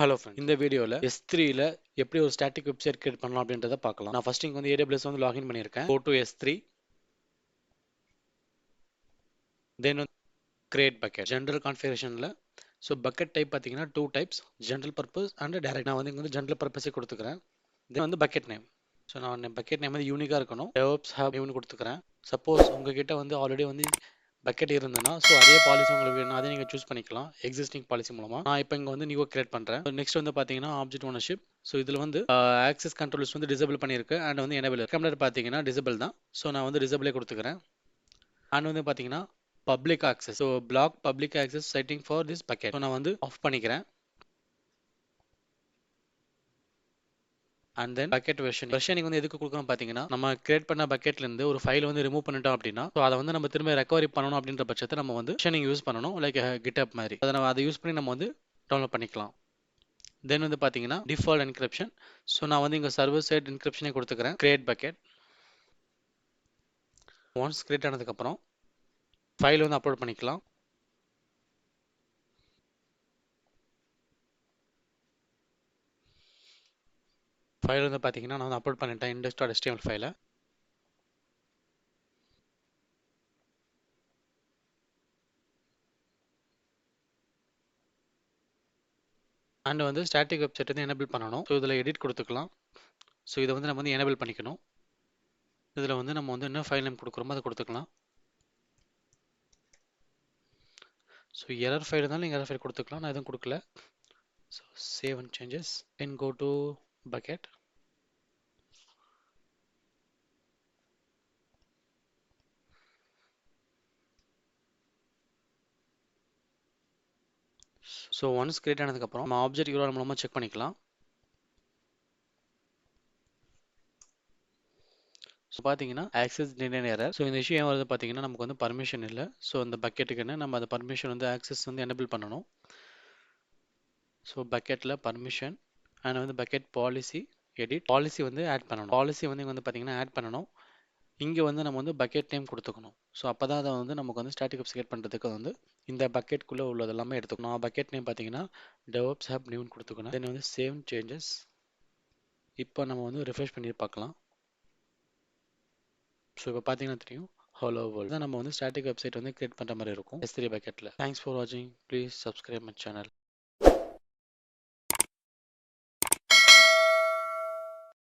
Hello friend, இந்த வீடியோவில் S3ல எப்படி ஒரு ஸ்டாட்டிக் வெப்சைட் கிரியேட் பண்ணலாம் அப்படின்றத பார்க்கலாம். நான் ஃபர்ஸ்ட் இங்கே வந்து AWS வந்து லாகின் பண்ணியிருக்கேன். Go to S3, தென் வந்து கிரியேட் பக்கெட். ஜென்ரல் கான்ஃபிகரேஷனில் ஸோ பக்கெட் டைப் பார்த்தீங்கன்னா 2 types, general purpose and direct. நான் வந்து இங்கே வந்து ஜென்ரல் பர்பஸே கொடுத்துக்கிறேன். தென் வந்து பக்கெட் நேம். ஸோ நான் பக்கெட் நேம் வந்து யூனிக்காக இருக்கணும். DevOps Hub நேம்னு கொடுத்துக்கிறேன். சப்போஸ் உங்ககிட்ட வந்து ஆல்ரெடி வந்து பக்கெட் இருந்ததுன்னா ஸோ அதே பாலிசி உங்களுக்கு வேணும், அதை நீங்கள் சூஸ் பண்ணிக்கலாம் எக்ஸிஸ்டிங் பாலிசி மூலமாக. நான் இப்போ இங்கே வந்து நியூவாக கிரியேட் பண்ணுறேன். நெக்ஸ்ட் வந்து பார்த்தீங்கன்னா ஆப்ஜெக்ட் ஓனர்ஷிப். ஸோ இதில் வந்து ஆக்சஸ் கண்ட்ரோல்ஸ் வந்து டிசபிள் பண்ணியிருக்கு அண்ட் வந்து எனேபிள் கம்ப்ளீட் பார்த்தீங்கன்னா டிசபிள் தான். ஸோ நான் வந்து டிசபிளே கொடுத்துக்கிறேன். அண்ட் வந்து பார்த்தீங்கன்னா public access. So block public access setting for this bucket. So நான் வந்து ஆஃப் பண்ணிக்கிறேன். அண்ட் தென் பக்கெட் வெர்ஷனிங் வந்து எதுக்கு கொடுக்கணும் பார்த்தீங்கன்னா, நம்ம கிரியேட் பண்ண பக்கெட்ல இருந்து ஒரு ஃபைல் வந்து ரிமூவ் பண்ணிட்டோம் அப்படின்னா, ஸோ அதை வந்து நம்ம திரும்ப ரெக்கவரி பண்ணணும் அப்படின்ற பட்சத்தை நம்ம வந்து வெர்ஷனிங் யூஸ் பண்ணணும், லைக் GitHub மாதிரி. அதை யூஸ் பண்ணி நம்ம வந்து டவுன்லோட் பண்ணிக்கலாம். தென் வந்து பார்த்தீங்கன்னா டிஃபால்ட் என்கிரிப்ஷன். ஸோ நான் வந்து இங்கே சர்வர் சைட் என்கிரிப்ஷனே கொடுத்துக்கிறேன். Create bucket. ஒன்ஸ் கிரியேட் ஆனதுக்கப்புறம் ஃபைல் வந்து அப்லோட் பண்ணிக்கலாம். ஃபைல் வந்து பார்த்தீங்கன்னா நான் வந்து அப்லோட் பண்ணிட்டேன் index.html ஃபைலை. அண்ட் வந்து ஸ்டாட்டிக் வெப்சைட் வந்து எனேபிள் பண்ணணும். ஸோ இதில் எடிட் கொடுத்துக்கலாம். ஸோ இதை வந்து நம்ம வந்து எனேபிள் பண்ணிக்கணும். இதில் வந்து நம்ம வந்து என்ன ஃபைல் நேம் கொடுக்குறோமோ அதை கொடுத்துக்கலாம். ஸோ எரர் ஃபைல் இருந்தாலும் நீங்கள் எரர் ஃபைல் கொடுத்துக்கலாம். நான் எதுவும் கொடுக்கல. So save and changes then go to bucket. So once create ஆனதுக்கப்புறம் நம்ம ஆப்ஜெக்ட் URL மூலமாக செக் பண்ணிக்கலாம். ஸோ பார்த்தீங்கன்னா ஆக்சஸ் டினைன் எரர். ஸோ இந்த இஷ்யூ ஏன் வருது பார்த்தீங்கன்னா நமக்கு வந்து பர்மிஷன் இல்லை. ஸோ அந்த பக்கெட்டுக்குன்னு நம்ம அந்த பர்மிஷன் வந்து ஆக்சஸ் வந்து எனேபிள் பண்ணணும். ஸோ பக்கெட்டில் பர்மிஷன் அண்ட் வந்து பக்கெட் பாலிசி எடிட் பாலிசி வந்து ஆட் பண்ணணும். பாலிசி வந்து இங்கே வந்து பார்த்தீங்கன்னா ஆட் பண்ணணும். இங்கே வந்து நம்ம வந்து பக்கெட் நேம் கொடுத்துக்கணும். ஸோ அப்போ தான் அதை வந்து நமக்கு வந்து ஸ்டாட்டிக் வெப்சைட் பண்ணுறதுக்கு வந்து இந்த பக்கெட்குள்ளே உள்ளது எல்லாமே எடுத்துக்கணும். பக்கெட் நேம் பார்த்தீங்கன்னா DevOps Hub நியூன்னு கொடுத்துக்கணும். தென் வந்து சேவ் சேஞ்சஸ். இப்போ நம்ம வந்து ரிஃப்ரெஷ் பண்ணி பார்க்கலாம். ஸோ இப்போ பார்த்தீங்கன்னா தெரியும் ஹலோ வேர்ல்ட் தான் நம்ம வந்து ஸ்டாட்டிக் வெப்சைட் வந்து கிரியேட் பண்ணுற மாதிரி இருக்கும் S3 பக்கெட்டில். தேங்க்ஸ் ஃபார் வாட்சிங். Please subscribe my channel.